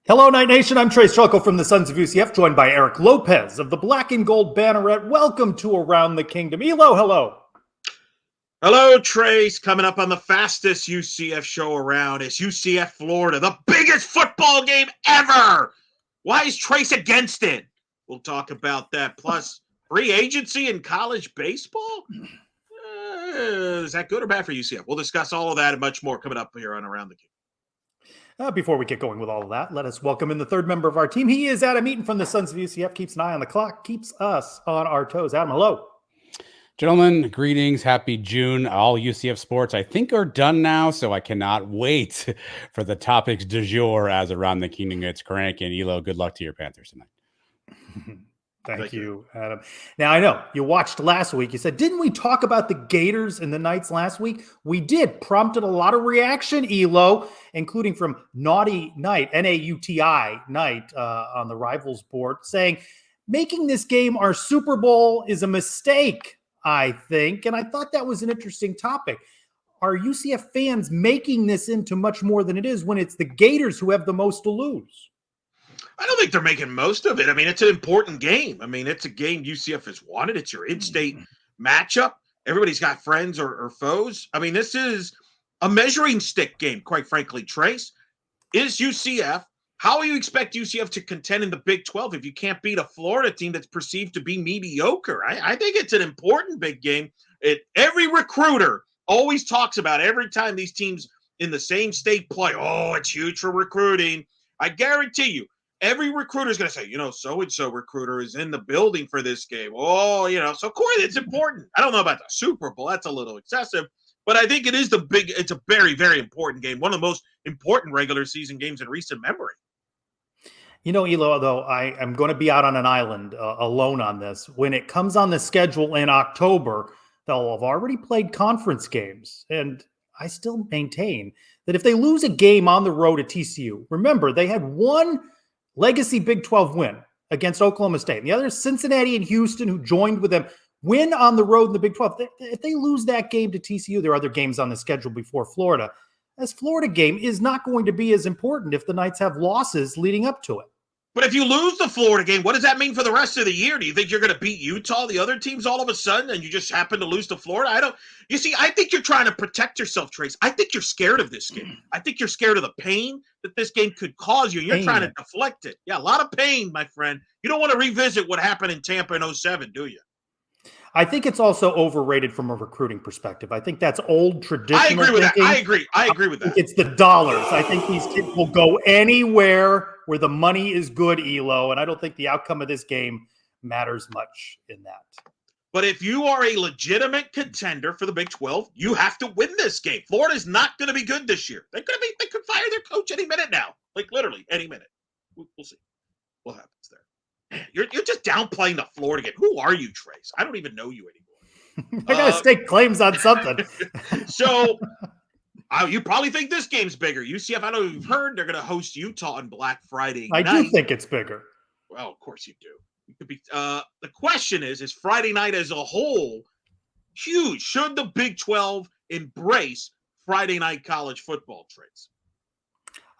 Hello, Night Nation. I'm Trylko from the Sons of UCF, joined by Eric Lopez of the Black and Gold Banneret. Welcome to Around the Kingdom. Elo, hello. Hello, Trace. Coming up on the fastest UCF show around is UCF Florida, the biggest football game ever. Why is Trace against it? We'll talk about that. Plus, free agency in college baseball? Is that good or bad for UCF? We'll discuss all of that and much more coming up here on Around the Kingdom. Before we get going with all of that, let us welcome in the third member of our team. He is Adam Eaton from the Sons of UCF, keeps an eye on the clock, keeps us on our toes. Adam, hello. Gentlemen, greetings. Happy June. All UCF sports, I think, are done now, so I cannot wait for the topics du jour as Around the Kingdom gets cranking. Elo, good luck to your Panthers tonight. Thank you, Adam. Now, I know you watched last week. You said, didn't we talk about the Gators and the Knights last week? We did. Prompted a lot of reaction, Elo, including from Naughty Knight, N-A-U-T-I, Knight, on the Rivals board, saying, making this game our Super Bowl is a mistake, I think. And I thought that was an interesting topic. Are UCF fans making this into much more than it is when it's the Gators who have the most to lose? I don't think they're making most of it. I mean, it's an important game. I mean, it's a game UCF has wanted. It's your in-state matchup. Everybody's got friends or foes. I mean, this is a measuring stick game, quite frankly, Trace. Is UCF, how do you expect UCF to contend in the Big 12 if you can't beat a Florida team that's perceived to be mediocre? I think it's an important big game. Every recruiter always talks about every time these teams in the same state play, oh, it's huge for recruiting. I guarantee you, every recruiter is going to say, so-and-so recruiter is in the building for this game. Oh, so of course it's important. I don't know about the Super Bowl. That's a little excessive. But I think it's a very, very important game. One of the most important regular season games in recent memory. Elo, though, I am going to be out on an island alone on this. When it comes on the schedule in October, they'll have already played conference games. And I still maintain that if they lose a game on the road at TCU, remember, they had one legacy Big 12 win against Oklahoma State. And the other is Cincinnati and Houston, who joined with them, win on the road in the Big 12. If they lose that game to TCU, there are other games on the schedule before Florida. This Florida game is not going to be as important if the Knights have losses leading up to it. But if you lose the Florida game, what does that mean for the rest of the year? Do you think you're going to beat Utah, the other teams, all of a sudden, and you just happen to lose to Florida? I think you're trying to protect yourself, Trace. I think you're scared of this game. I think you're scared of the pain that this game could cause you, and you're trying to deflect it. Yeah, a lot of pain, my friend. You don't want to revisit what happened in Tampa in 2007, do you? I think it's also overrated from a recruiting perspective. I think that's old traditional. I agree with that. I agree with that. It's the dollars. I think these kids will go anywhere where the money is good, Elo, and I don't think the outcome of this game matters much in that. But if you are a legitimate contender for the Big 12, you have to win this game. Florida's not going to be good this year. They could fire their coach any minute now, like literally any minute. We'll see what happens there. Man, you're just downplaying the Florida game. Who are you, Trace? I don't even know you anymore. I got to stake claims on something. So you probably think this game's bigger. UCF, I know you've heard they're going to host Utah on Black Friday night. I do think it's bigger. Well, of course you do. It could be. The question is Friday night as a whole huge? Should the Big 12 embrace Friday night college football, Trace?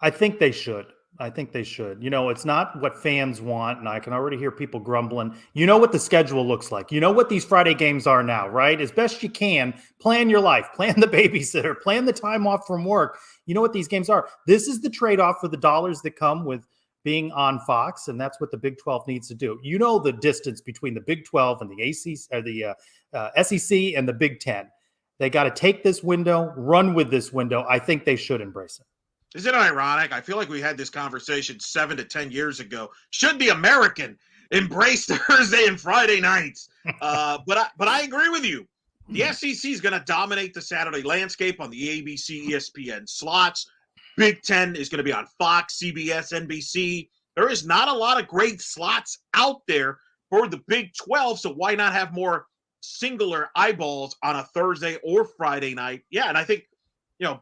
I think they should. It's not what fans want, and I can already hear people grumbling. You know what the schedule looks like. You know what these Friday games are now, right? As best you can, plan your life, plan the babysitter, plan the time off from work. You know what these games are. This is the trade-off for the dollars that come with being on Fox, and that's what the Big 12 needs to do. You know the distance between the Big 12 and the SEC and the Big 10. They got to take this window, run with this window. I think they should embrace it. Isn't it ironic? I feel like we had this conversation 7 to 10 years ago. Should the American embrace Thursday and Friday nights? But I agree with you. The SEC is going to dominate the Saturday landscape on the ABC, ESPN slots. Big 10 is going to be on Fox, CBS, NBC. There is not a lot of great slots out there for the Big 12, so why not have more singular eyeballs on a Thursday or Friday night? Yeah, and I think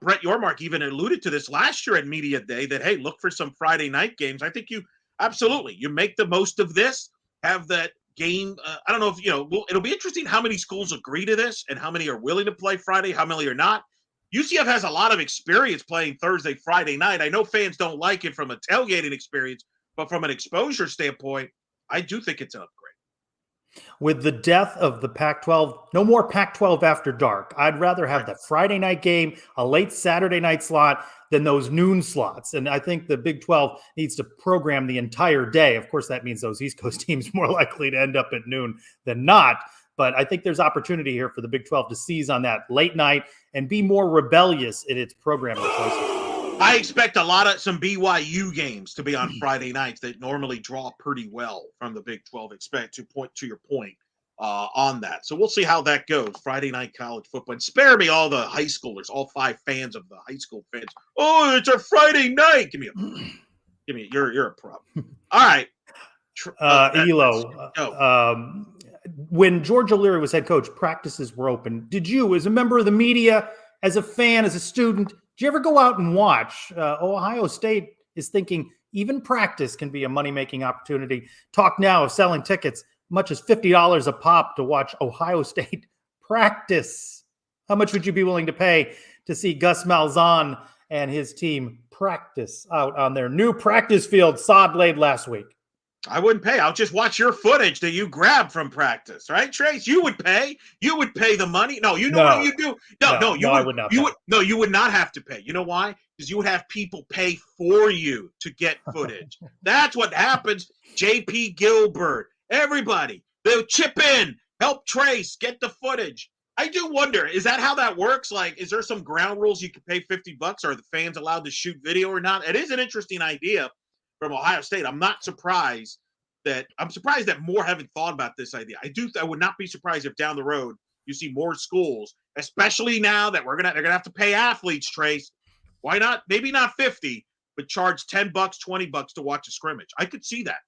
Brett Yormark even alluded to this last year at Media Day that, hey, look for some Friday night games. I think you make the most of this, have that game. I don't know if, it'll be interesting how many schools agree to this and how many are willing to play Friday, how many are not. UCF has a lot of experience playing Thursday, Friday night. I know fans don't like it from a tailgating experience, but from an exposure standpoint, I do think it's an upgrade. With the death of the Pac-12, no more Pac-12 after dark. I'd rather have the Friday night game, a late Saturday night slot, than those noon slots. And I think the Big 12 needs to program the entire day. Of course, that means those East Coast teams more likely to end up at noon than not. But I think there's opportunity here for the Big 12 to seize on that late night and be more rebellious in its programming choices. I expect some BYU games to be on Friday nights that normally draw pretty well from the Big 12. Expect to your point on that. So we'll see how that goes. Friday night college football. And spare me all the high schoolers, all 5 fans of the high school fans. Oh, it's a Friday night. Give me. You're a problem. All right. Elo. When George O'Leary was head coach, practices were open. Did you, as a member of the media, as a fan, as a student, did you ever go out and watch? Ohio State is thinking even practice can be a money-making opportunity. Talk now of selling tickets much as $50 a pop to watch Ohio State practice. How much would you be willing to pay to see Gus Malzahn and his team practice out on their new practice field sod laid last week? I wouldn't pay. I'll just watch your footage that you grab from practice, right, Trace? You would pay. You would pay the money. No, you know what you do? No, I would not. You would not have to pay. You know why? Because you would have people pay for you to get footage. That's what happens. J.P. Gilbert, everybody, they'll chip in, help Trace, get the footage. I do wonder, is that how that works? Like, is there some ground rules you can pay $50? Are the fans allowed to shoot video or not? It is an interesting idea from Ohio State. I'm surprised that more haven't thought about this idea. I would not be surprised if down the road you see more schools, especially now that they're gonna have to pay athletes, Trace. Why not? Maybe not 50, but charge $10, $20 to watch a scrimmage. I could see that.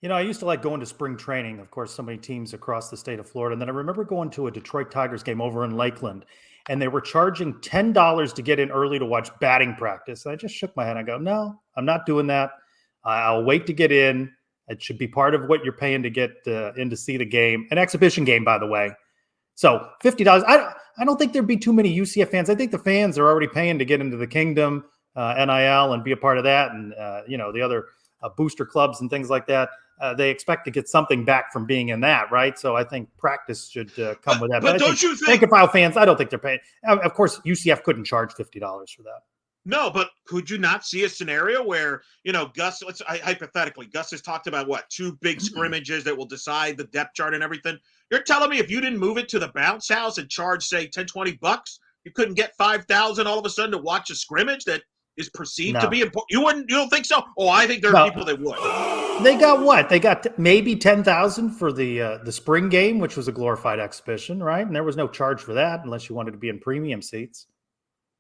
You know, I used to like going to spring training, of course, so many teams across the state of Florida. And then I remember going to a Detroit Tigers game over in Lakeland, and they were charging $10 to get in early to watch batting practice. And I just shook my head. I go, no, I'm not doing that. I'll wait to get in. It should be part of what you're paying to get in to see the game. An exhibition game, by the way. So $50. I don't think there'd be too many UCF fans. I think the fans are already paying to get into the Kingdom, NIL, and be a part of that. And, the other booster clubs and things like that. They expect to get something back from being in that, right? So I think practice should come with that. But don't you think rank-and-file fans, I don't think they're paying. Of course, UCF couldn't charge $50 for that. No, but could you not see a scenario where, Gus, hypothetically, Gus has talked about 2 big scrimmages that will decide the depth chart and everything. You're telling me if you didn't move it to the bounce house and charge, say, $10, $20, you couldn't get 5,000 all of a sudden to watch a scrimmage that is perceived to be important? You don't think so? Oh, I think there are people that would. They got what? They got maybe 10,000 for the spring game, which was a glorified exhibition, right? And there was no charge for that unless you wanted to be in premium seats.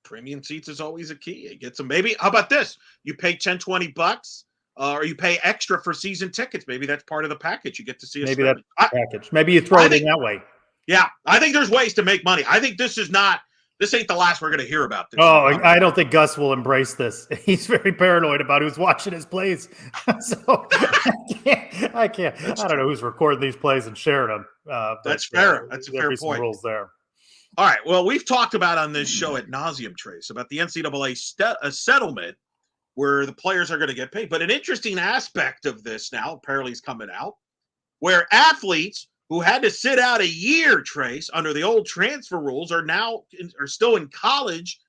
Premium seats is always a key. It gets them. Maybe, how about this? You pay $10, $20, or you pay extra for season tickets. Maybe that's part of the package. You get to see maybe that's package. Maybe you throw it in that way. Yeah, I think there's ways to make money. I think this ain't the last we're going to hear about this. Oh, I don't think Gus will embrace this. He's very paranoid about who's watching his plays. So I can't. I don't know who's recording these plays and sharing them. That's fair. That's a fair point. Some rules there. All right. Well, we've talked about on this show ad nauseum, Trace, about the NCAA settlement where the players are going to get paid. But an interesting aspect of this now apparently is coming out where athletes who had to sit out a year, Trace, under the old transfer rules are still in college,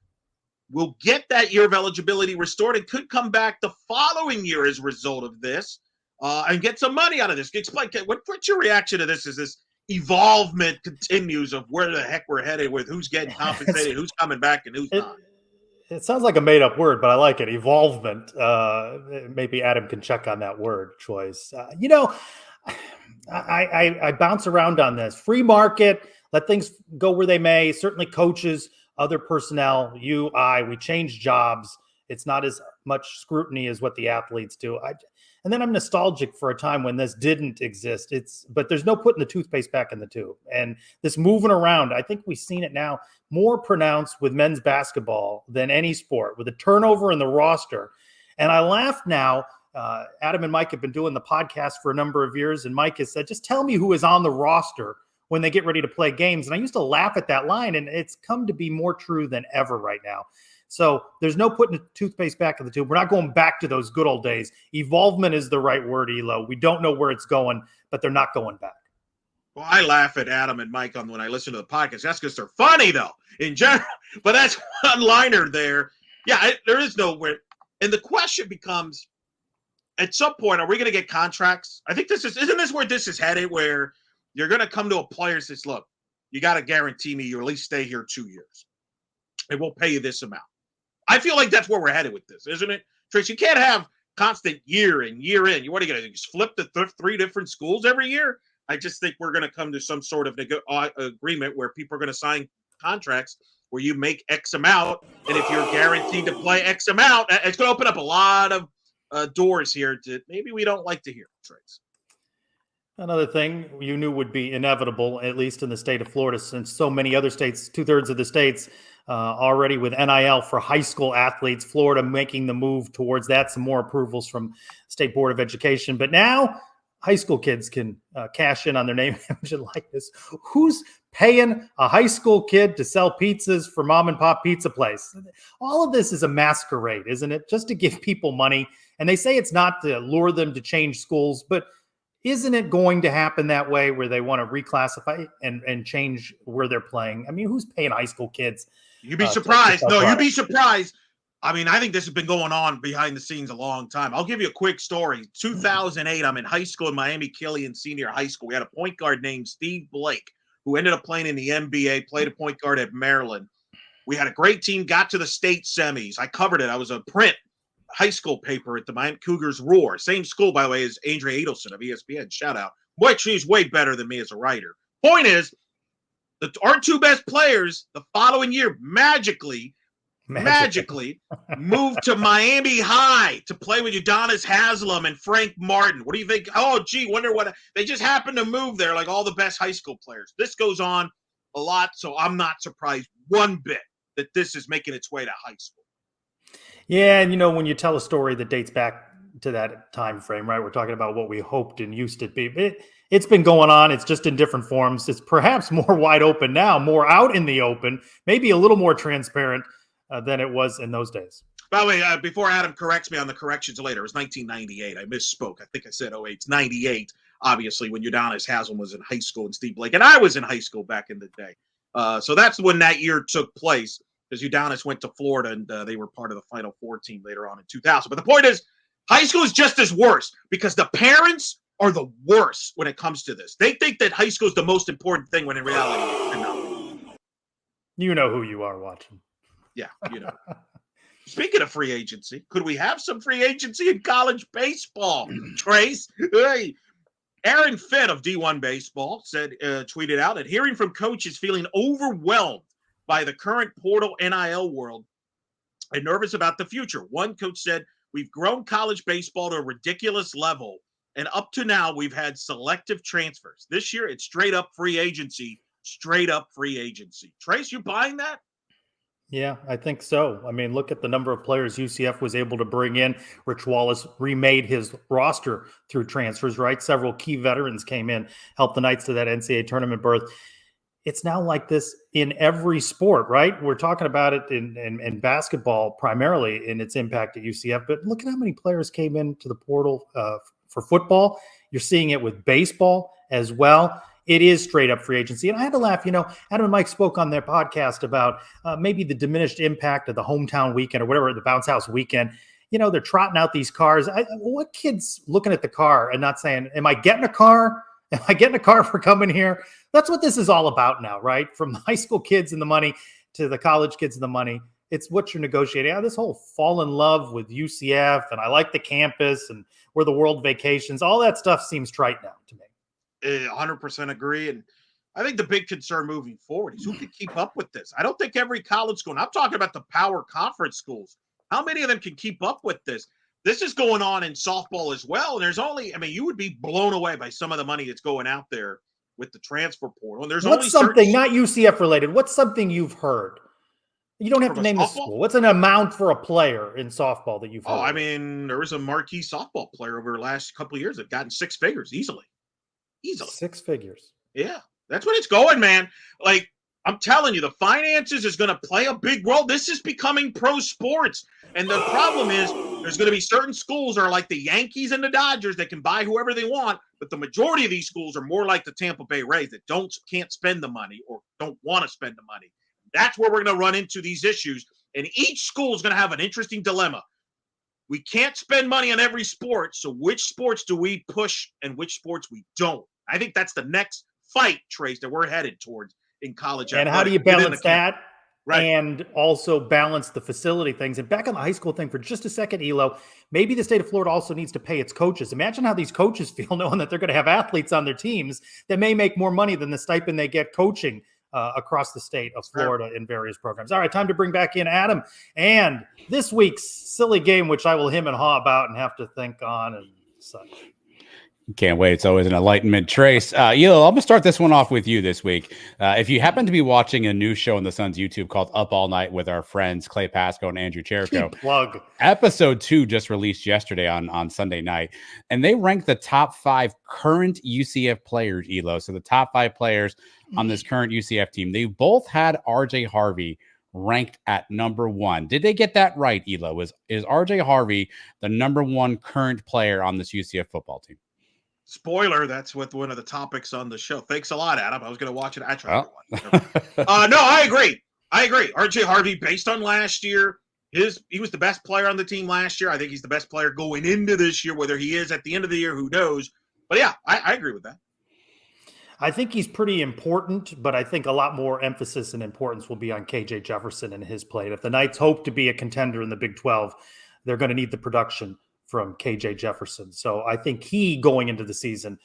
will get that year of eligibility restored and could come back the following year as a result of this and get some money out of this. Explain, what's your reaction to this as this evolvement continues of where the heck we're headed with who's getting compensated, who's coming back, and who's not? It sounds like a made-up word, but I like it. Evolvement. Maybe Adam can check on that word choice. I bounce around on this. Free market, let things go where they may. Certainly coaches, other personnel, we change jobs. It's not as much scrutiny as what the athletes do. And then I'm nostalgic for a time when this didn't exist. But there's no putting the toothpaste back in the tube. And this moving around, I think we've seen it now more pronounced with men's basketball than any sport, with the turnover in the roster. And I laugh now. Adam and Mike have been doing the podcast for a number of years, and Mike has said, just tell me who is on the roster when they get ready to play games. And I used to laugh at that line, and it's come to be more true than ever right now. So there's no putting the toothpaste back in the tube. We're not going back to those good old days. Evolvement is the right word, Elo. We don't know where it's going, but they're not going back. Well, I laugh at Adam and Mike when I listen to the podcast. That's because they're funny, though, in general. But that's one liner there. Yeah, there is nowhere. And the question becomes, at some point, are we going to get contracts? I think isn't this where this is headed, where you're going to come to a player and says, look, you got to guarantee me you at least stay here 2 years. And we'll pay you this amount. I feel like that's where we're headed with this, isn't it? Trace, you can't have constant year in, year in. What are you going to just flip the 3 different schools every year? I just think we're going to come to some sort of agreement where people are going to sign contracts where you make X amount, and if you're guaranteed to play X amount, it's going to open up a lot of doors here that maybe we don't like to hear, Trace. Another thing you knew would be inevitable, at least in the state of Florida, since so many other states, 2/3 of the states already with NIL for high school athletes, Florida making the move towards that, some more approvals from State Board of Education. But now high school kids can cash in on their name, image, and likeness. Who's paying a high school kid to sell pizzas for mom and pop pizza place? All of this is a masquerade, isn't it? Just to give people money. And they say it's not to lure them to change schools, but isn't it going to happen that way where they want to reclassify and change where they're playing? I mean, who's paying high school kids? You'd be surprised. No, you'd be surprised. I mean, I think this has been going on behind the scenes a long time. I'll give you a quick story. 2008, I'm in high school in Miami Killian Senior High School. We had a point guard named Steve Blake, who ended up playing in the NBA, played a point guard at Maryland. We had a great team, got to the state semis. I covered it. I was a print high school paper at the Miami Cougars Roar. Same school, by the way, as Andrea Adelson of ESPN. Shout out. Boy, she's way better than me as a writer. Point is, our 2 best players the following year magically moved to Miami High to play with Udonis Haslam and Frank Martin. What do you think? Oh, gee, wonder what they just happened to move there, like all the best high school players. This goes on a lot, so I'm not surprised one bit that this is making its way to high school. Yeah, and when you tell a story that dates back to that time frame, right? We're talking about what we hoped and used to be. It's been going on. It's just in different forms. It's perhaps more wide open now, more out in the open, maybe a little more transparent than it was in those days. By the way, before Adam corrects me on the corrections later, it was 1998. I misspoke. I think I said 08. It's 98, obviously, when Udonis Haslam was in high school and Steve Blake. And I was in high school back in the day. So that's when that year took place, because Udonis went to Florida, and they were part of the Final Four team later on in 2000. But the point is, high school is just as worse because the parents are the worst when it comes to this. They think that high school is the most important thing when in reality, it's not. You know who you are watching. Yeah, Speaking of free agency, could we have some free agency in college baseball, Trace? Hey, Aaron Fett of D1 Baseball said, tweeted out, that hearing from coaches feeling overwhelmed by the current portal NIL world and nervous about the future. One coach said, we've grown college baseball to a ridiculous level, and up to now, we've had selective transfers. This year, it's straight up free agency. Trace, you buying that? Yeah, I think so. I mean, look at the number of players UCF was able to bring in. Rich Wallace remade his roster through transfers, right? Several key veterans came in, helped the Knights to that NCAA tournament berth. It's now like this in every sport, right? We're talking about it in basketball primarily in its impact at UCF, but look at how many players came into the portal for football. You're seeing it with baseball as well. It is straight up free agency. And I had to laugh, Adam and Mike spoke on their podcast about maybe the diminished impact of the hometown weekend or whatever, the bounce house weekend. They're trotting out these cars. What kid's looking at the car and not saying, am I getting a car? Am I getting a car for coming here? That's what this is all about now, right? From the high school kids and the money to the college kids and the money. It's what you're negotiating. This whole fall in love with UCF and I like the campus and where the world vacations, all that stuff seems trite now to me. 100% agree. And I think the big concern moving forward is who can keep up with this. I don't think every college school, and I'm talking about the power conference schools, how many of them can keep up with this? This is going on in softball as well. And there's only, you would be blown away by some of the money that's going out there with the transfer portal. And there's what's something not UCF related? What's something you've heard? You don't have to name the school. What's an amount for a player in softball that you've heard? There was a marquee softball player over the last couple of years that gotten 6 figures easily. 6 figures. Yeah. That's when it's going, man. Like, I'm telling you, the finances is going to play a big role. This is becoming pro sports. And the problem is there's going to be certain schools that are like the Yankees and the Dodgers that can buy whoever they want. But the majority of these schools are more like the Tampa Bay Rays that can't spend the money or don't want to spend the money. That's where we're going to run into these issues. And each school is going to have an interesting dilemma. We can't spend money on every sport. So which sports do we push and which sports we don't? I think that's the next fight, Trace, that we're headed towards in college. And how do you balance that? Right. And also balance the facility things. And back on the high school thing for just a second, Elo, maybe the state of Florida also needs to pay its coaches. Imagine how these coaches feel knowing that they're going to have athletes on their teams that may make more money than the stipend they get coaching across the state of Florida in various programs. All right, time to bring back in Adam and this week's silly game, which I will him and haw about and have to think on and such. Can't wait. It's always an enlightenment, Trace. Elo, I'm going to start this one off with you this week. If you happen to be watching a new show on the Sun's YouTube called Up All Night with our friends Clay Pasco and Andrew Trylko, plug. Episode 2 just released yesterday on Sunday night, and they ranked the top 5 current UCF players, Elo. So the top 5 players on this current UCF team. They both had RJ Harvey ranked at number 1. Did they get that right, Elo? Is RJ Harvey the number 1 current player on this UCF football team? Spoiler, that's with one of the topics on the show. Thanks a lot, Adam. I was going to watch it. I tried to watch. No, I agree. RJ Harvey, based on last year, he was the best player on the team last year. I think he's the best player going into this year. Whether he is at the end of the year, who knows? But yeah, I agree with that. I think he's pretty important, but I think a lot more emphasis and importance will be on KJ Jefferson and his play. And if the Knights hope to be a contender in the Big 12, they're going to need the production from KJ Jefferson. So I think he going into the season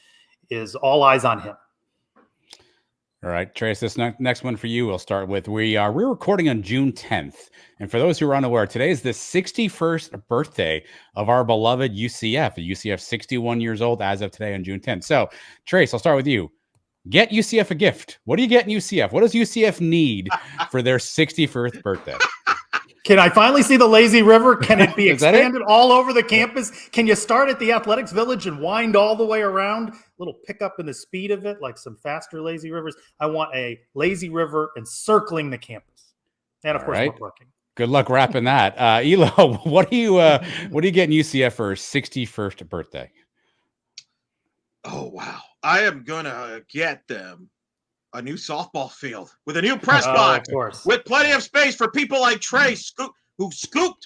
is all eyes on him. All right, Trace, this next one for you we'll start with. We're recording on June 10th. And for those who are unaware, today is the 61st birthday of our beloved UCF. UCF 61 years old as of today on June 10th. So, Trace, I'll start with you. Get UCF a gift. What do you get in UCF? What does UCF need for their 61st birthday? Can I finally see the lazy river? Can it be expanded all over the campus? Can you start at the Athletics Village and wind all the way around? A little pickup in the speed of it, like some faster lazy rivers. I want a lazy river encircling the campus. And of course, more parking. Good luck wrapping that. Elo, what do you get in UCF for her 61st birthday? Oh, wow. I am going to get them a new softball field with a new press box with plenty of space for people like Trace, who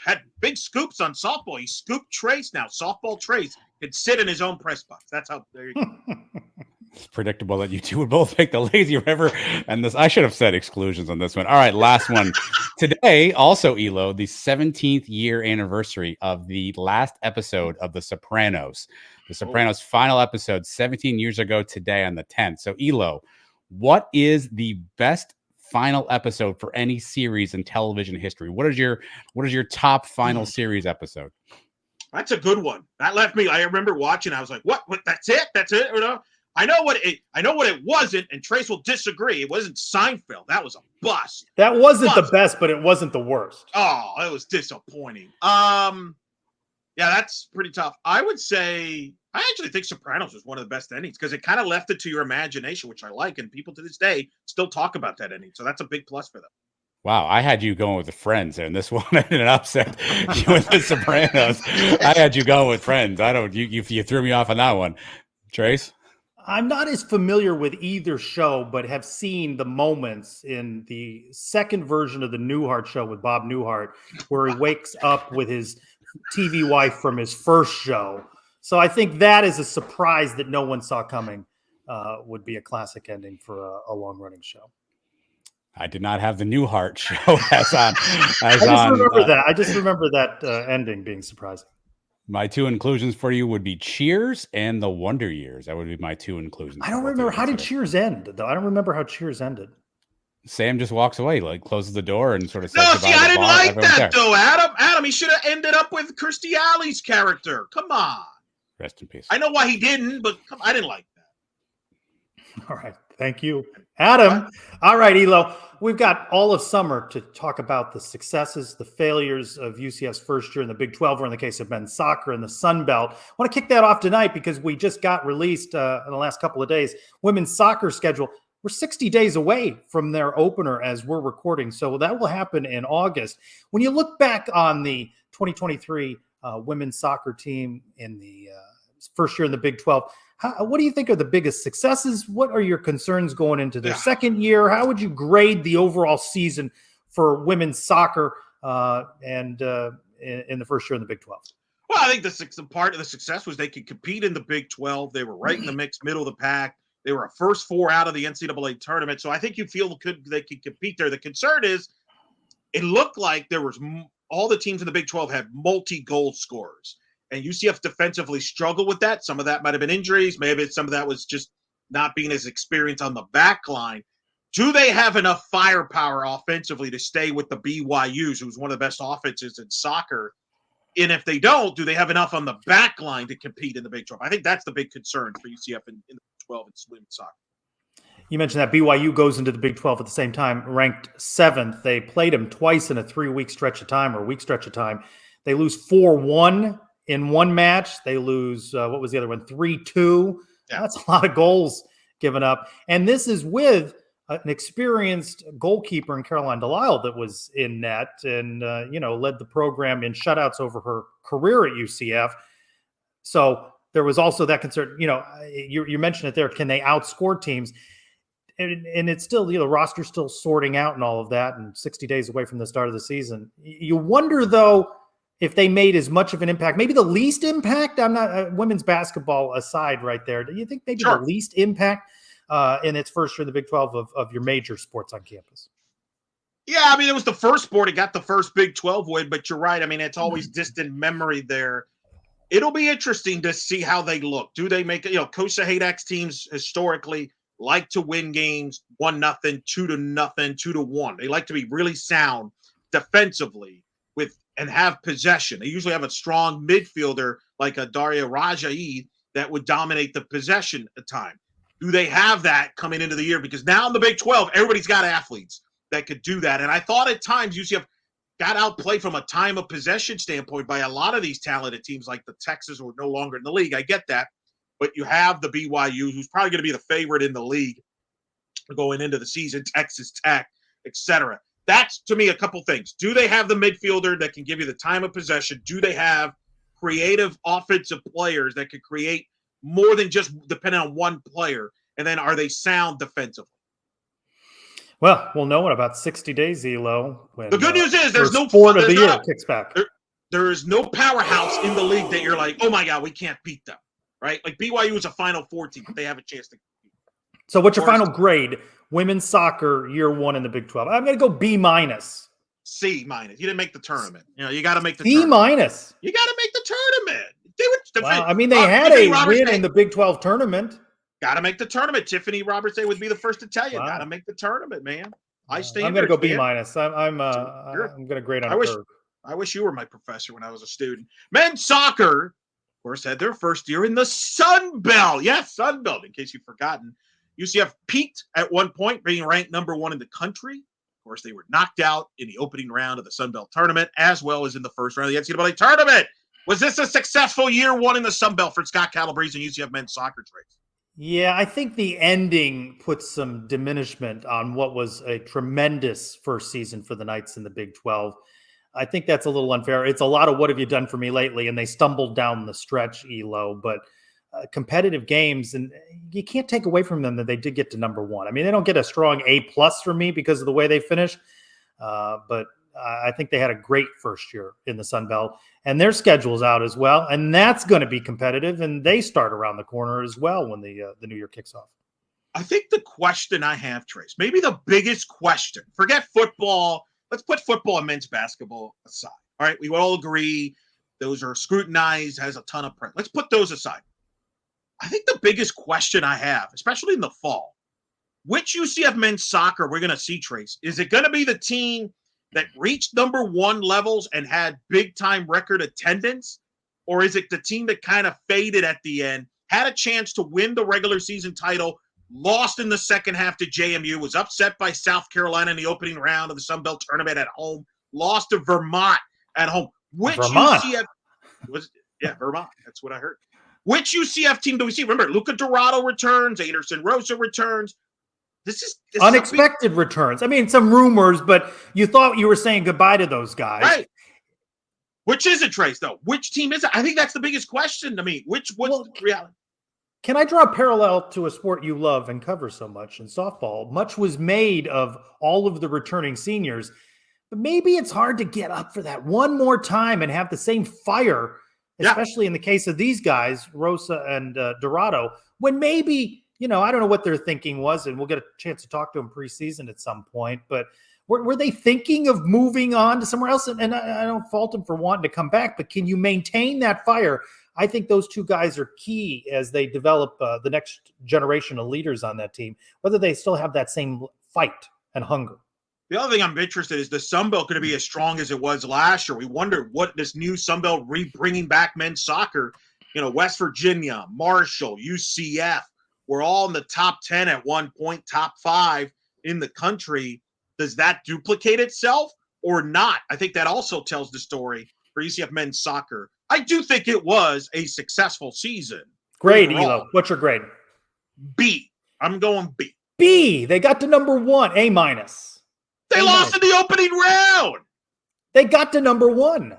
had big scoops on softball. He scooped Trace now. Softball Trace could sit in his own press box. That's how, there you go. It's predictable that you two would both pick the lazy river. And this, I should have said exclusions on this one. All right, last one. Today, also, Elo, the 17th year anniversary of the last episode of The Sopranos. The Sopranos final episode 17 years ago today on the 10th. So, Elo, what is the best final episode for any series in television history? What is your top final series episode? That's a good one. That left me. I remember watching. I was like, "What? That's it? That's it?" You know, I know what it wasn't, and Trace will disagree. It wasn't Seinfeld. That was a bust. That wasn't the best, but it wasn't the worst. Oh, it was disappointing. Yeah, that's pretty tough. I would say I actually think Sopranos was one of the best endings because it kind of left it to your imagination, which I like, and people to this day still talk about that ending. So that's a big plus for them. Wow, I had you going with the Friends, and this one ended up upset you with the Sopranos. I had you going with Friends. You threw me off on that one. Trace? I'm not as familiar with either show, but have seen the moments in the second version of the Newhart show with Bob Newhart, where he wakes up with his TV wife from his first show. So I think that is a surprise that no one saw coming. Would be a classic ending for a long-running show. I did not have the Newhart show as on. I just remember that ending being surprising. My two inclusions for you would be Cheers and The Wonder Years. That would be my two inclusions. I don't remember. How did Cheers end, though? I don't remember how Cheers ended. Sam just walks away, like closes the door and sort of says goodbye. No, see, I didn't like that, though, Adam. Adam, he should have ended up with Kirstie Alley's character. Come on. Rest in peace. I know why he didn't, but I didn't like that. All right. Thank you, Adam. All right, Elo. We've got all of summer to talk about the successes, the failures of UCF's first year in the Big 12, or in the case of men's soccer in the Sun Belt. I want to kick that off tonight because we just got released in the last couple of days, women's soccer schedule. we're 60 days away from their opener as we're recording. So that will happen in August. When you look back on the 2023 women's soccer team in the first year in the Big 12, what do you think are the biggest successes? What are your concerns going into their second year? How would you grade the overall season for women's soccer and in the first year in the Big 12? Well, I think the part of the success was they could compete in the Big 12. They were right in the mix, middle of the pack. They were a first four out of the NCAA tournament. So I think you feel they could compete there. The concern is it looked like there was all the teams in the Big 12 had multi-goal scorers. And UCF defensively struggled with that. Some of that might have been injuries. Maybe some of that was just not being as experienced on the back line. Do they have enough firepower offensively to stay with the BYUs, who's one of the best offenses in soccer? And if they don't, do they have enough on the back line to compete in the Big 12? I think that's the big concern for UCF in the Big 12 in women's soccer. You mentioned that BYU goes into the Big 12 at the same time, ranked 7th. They played them twice in a 3-week stretch of time or week stretch of time. They lose 4-1 in one match. They lose, what was the other one? 3-2. Yeah. That's a lot of goals given up. And this is with an experienced goalkeeper in Caroline Delisle that was in net and, led the program in shutouts over her career at UCF. So there was also that concern. You mentioned it there. Can they outscore teams? And it's still, the roster's still sorting out and all of that, and 60 days away from the start of the season. You wonder, though, if they made as much of an impact, maybe the least impact. I'm not women's basketball aside right there. Do you think maybe the least impact in its first year in the Big 12 of your major sports on campus? Yeah, I mean, it was the first sport. It got the first Big 12 win, but you're right. I mean, it's always distant memory there. It'll be interesting to see how they look. Do they make it? Coach Sahedak's teams historically like to win games 1-0, 2-0, 2-1. They like to be really sound defensively and have possession. They usually have a strong midfielder like a Daria Rajaid that would dominate the possession at time. Do they have that coming into the year? Because now in the Big 12, everybody's got athletes that could do that. And I thought at times UCF got outplayed from a time of possession standpoint by a lot of these talented teams like the Texas, who are no longer in the league. I get that. But you have the BYU, who's probably going to be the favorite in the league going into the season, Texas Tech, etc. That's, to me, a couple things. Do they have the midfielder that can give you the time of possession? Do they have creative offensive players that could create more than just depending on one player? And then are they sound defensively? Well, we'll know in about 60 days, Elo. The good news is there's no sport of the year kicks back. There is no powerhouse in the league that you're like, oh my God, we can't beat them, right? Like BYU is a Final Four team, but they have a chance to compete. So what's your final grade? Women's soccer year 1 in the Big 12. I'm going to go B-. C-. You didn't make the tournament. You got to make the C-. tournament. You got to make the tournament. They had a win in the Big 12 tournament. Got to make the tournament. Tiffany Roberts would be the first to tell you. Got to make the tournament, man. I'm going to go B-. I'm going to grade on a curve. I wish you were my professor when I was a student. Men's soccer, of course, had their first year in the Sun Belt. Yes, Sun Belt, in case you've forgotten. UCF peaked at one point, being ranked number 1 in the country. Of course, they were knocked out in the opening round of the Sun Belt tournament, as well as in the first round of the NCAA tournament. Was this a successful year 1 in the Sun Belt for Scott Calabrese and UCF men's soccer trades? Yeah, I think the ending puts some diminishment on what was a tremendous first season for the Knights in the Big 12. I think that's a little unfair. It's a lot of what have you done for me lately, and they stumbled down the stretch, Elo, but competitive games, and you can't take away from them that they did get to number 1. I mean, they don't get a strong A+ from me because of the way they finish, but I think they had a great first year in the Sun Belt, and their schedule's out as well, and that's going to be competitive, and they start around the corner as well when the new year kicks off. I think the question I have, Trace, maybe the biggest question, forget football, let's put football and men's basketball aside. All right, we all agree those are scrutinized, has a ton of print. Let's put those aside. I think the biggest question I have, especially in the fall, which UCF men's soccer we're going to see, Trace? Is it going to be the team that reached number 1 levels and had big-time record attendance? Or is it the team that kind of faded at the end, had a chance to win the regular season title, lost in the second half to JMU, was upset by South Carolina in the opening round of the Sun Belt tournament at home, lost to Vermont at home? Vermont. Vermont. That's what I heard. Which UCF team do we see? Remember, Luca Dorado returns, Anderson Rosa returns. This is unexpected returns. I mean, some rumors, but you thought you were saying goodbye to those guys. Right. Which is it, Trace, though? Which team is it? I think that's the biggest question to me. What's the reality? Can I draw a parallel to a sport you love and cover so much in softball? Much was made of all of the returning seniors, but maybe it's hard to get up for that one more time and have the same fire, especially in the case of these guys, Rosa and Dorado, when maybe, I don't know what their thinking was, and we'll get a chance to talk to them preseason at some point, but were they thinking of moving on to somewhere else? And I don't fault them for wanting to come back, but can you maintain that fire? I think those two guys are key as they develop the next generation of leaders on that team, whether they still have that same fight and hunger. The other thing I'm interested in is the Sun Belt going to be as strong as it was last year? We wonder what this new Sun Belt bringing back men's soccer, West Virginia, Marshall, UCF, we're all in the top 10 at one point, top 5 in the country. Does that duplicate itself or not? I think that also tells the story for UCF men's soccer. I do think it was a successful season. Grade, Elo. What's your grade? B. I'm going B. B. They got to number 1. A minus. They lost in the opening round. They got to number 1.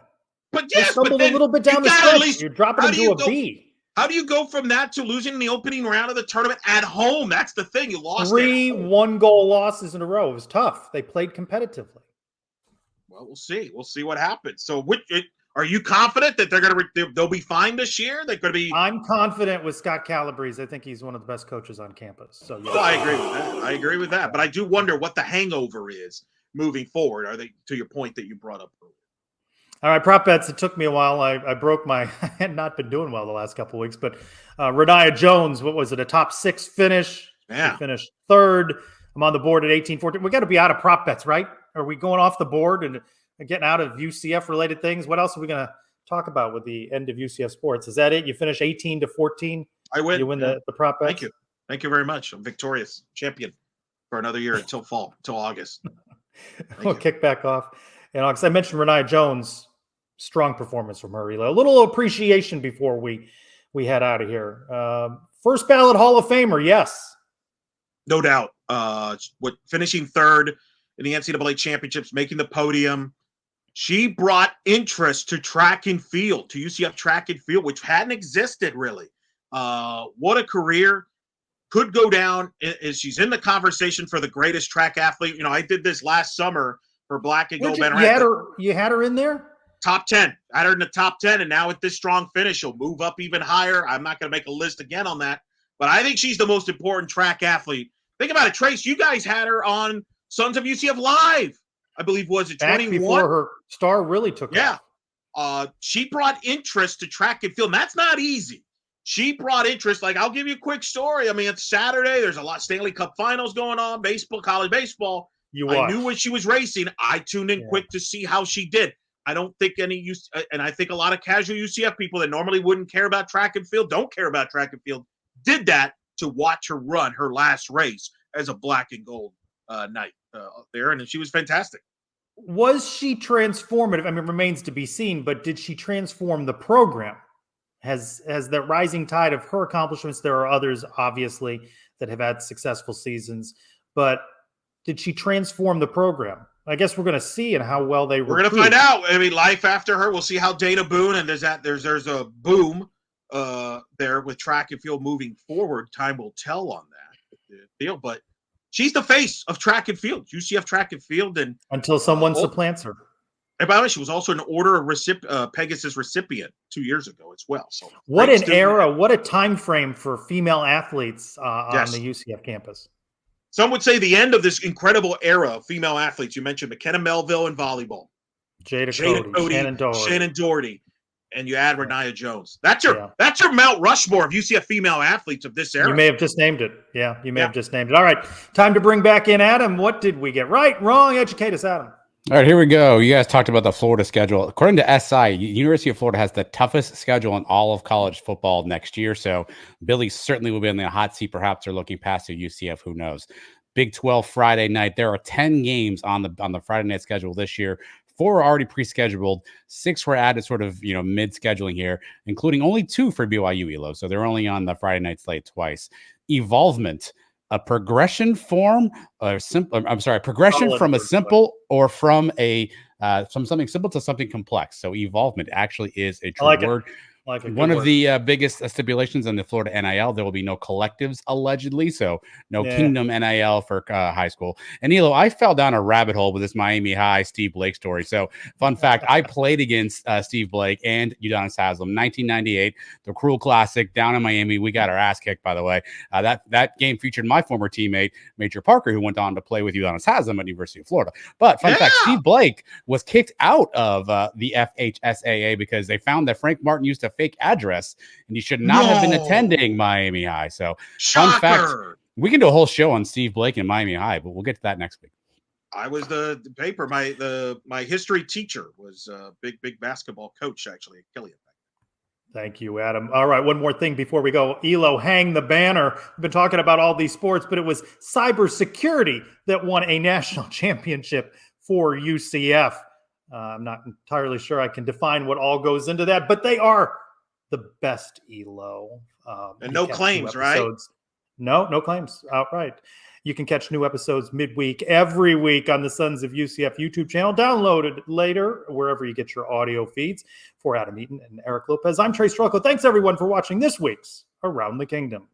But yes, they stumbled a little bit down the stretch. You're dropping them to a B. How do you go from that to losing in the opening round of the tournament at home? That's the thing. You lost 3 1-goal losses in a row. It was tough. They played competitively. Well, we'll see. We'll see what happens. So, are you confident that they'll be fine this year? They're going to be. I'm confident with Scott Calabrese. I think he's one of the best coaches on campus. So, yes. I agree with that. But I do wonder what the hangover is moving forward. Are they, to your point that you brought up earlier? All right, prop bets. It took me a while. I broke my. I had not been doing well the last couple of weeks, but Rayniah Jones, what was it? A top 6 finish. Yeah. She finished 3rd. I'm on the board at 18-14. We got to be out of prop bets, right? Are we going off the board and getting out of UCF related things? What else are we going to talk about with the end of UCF sports? Is that it? You finish 18-14. I win. You win the prop bets. Thank you very much. I'm victorious champion for another year until August. We'll kick back off. Because I mentioned Rayniah Jones. Strong performance from her. A little appreciation before we head out of here. First ballot Hall of Famer, yes. No doubt. Finishing 3rd in the NCAA championships, making the podium. She brought interest to track and field, to UCF track and field, which hadn't existed really. What a career. Could go down. She's in the conversation for the greatest track athlete. I did this last summer for Black and Gold Banner. You had her in there? Top 10. I had her in the top 10, and now with this strong finish, she'll move up even higher. I'm not going to make a list again on that, but I think she's the most important track athlete. Think about it, Trace. You guys had her on Sons of UCF Live, I believe, was it 21? Before her star really took off. She brought interest to track and field, and that's not easy. She brought interest. I'll give you a quick story. I mean, it's Saturday. There's a lot of Stanley Cup finals going on, baseball, college baseball. I knew when she was racing. I tuned in quick to see how she did. I don't think and I think a lot of casual UCF people that normally wouldn't care about track and field, don't care about track and field, did that to watch her run her last race as a Black and Gold knight there, and she was fantastic. Was she transformative? I mean, it remains to be seen, but did she transform the program? Has the rising tide of her accomplishments, there are others, obviously, that have had successful seasons, but did she transform the program? I guess we're going to see and how well they recruit. We're going to find out. I mean, life after her. We'll see how Dana Boone, and there's a boom there with track and field moving forward. Time will tell on that. But she's the face of track and field, UCF track and field, and until someone supplants her. And by the way, she was also an Order of Pegasus recipient 2 years ago as well. So what an era! What a time frame for female athletes on the UCF campus. Some would say the end of this incredible era of female athletes. You mentioned McKenna Melville in volleyball. Jada Cody, Shannon Doherty, and you add Rayniah Jones. That's your Mount Rushmore of UCF female athletes of this era. You may have just named it. Yeah, you may have just named it. All right, time to bring back in Adam. What did we get right, wrong? Educate us, Adam. All right, here we go. You guys talked about the Florida schedule. According to SI, University of Florida has the toughest schedule in all of college football next year. So Billy certainly will be in the hot seat. Perhaps they're looking past the UCF. Who knows? Big 12 Friday night. There are 10 games on the Friday night schedule this year. 4 are already pre-scheduled. 6 were added sort of, mid-scheduling here, including only 2 for BYU Elo. So they're only on the Friday night slate twice. Evolvement a progression form or simple. I'm sorry, progression Solid from a word simple or from a from something simple to something complex. So evolvement actually is a I true like it. word. Like a One good of word. the biggest stipulations in the Florida NIL, there will be no collectives allegedly, so no Yeah. Kingdom NIL for high school. And Elo, I fell down a rabbit hole with this Miami High Steve Blake story. So, fun fact: I played against Steve Blake and Udonis Haslem, 1998, the Cruel Classic down in Miami. We got our ass kicked, by the way. That game featured my former teammate Major Parker, who went on to play with Udonis Haslem at University of Florida. But fun fact: Steve Blake was kicked out of the FHSAA because they found that Frank Martin used a fake address and he should not have been attending Miami High. So, fun fact, we can do a whole show on Steve Blake and Miami High, but we'll get to that next week. I was the paper. My history teacher was a big basketball coach, actually, at Killian. Thank you, Adam. All right, one more thing before we go. Elo, hang the banner. We've been talking about all these sports, but it was cybersecurity that won a national championship for UCF. I'm not entirely sure I can define what all goes into that, but they are the best, Elo. And no claims, right? No claims outright. You can catch new episodes midweek every week on the Sons of UCF YouTube channel. Downloaded later wherever you get your audio feeds. For Adam Eaton and Eric Lopez, I'm Trylko. Thanks, everyone, for watching this week's Around the Kingdom.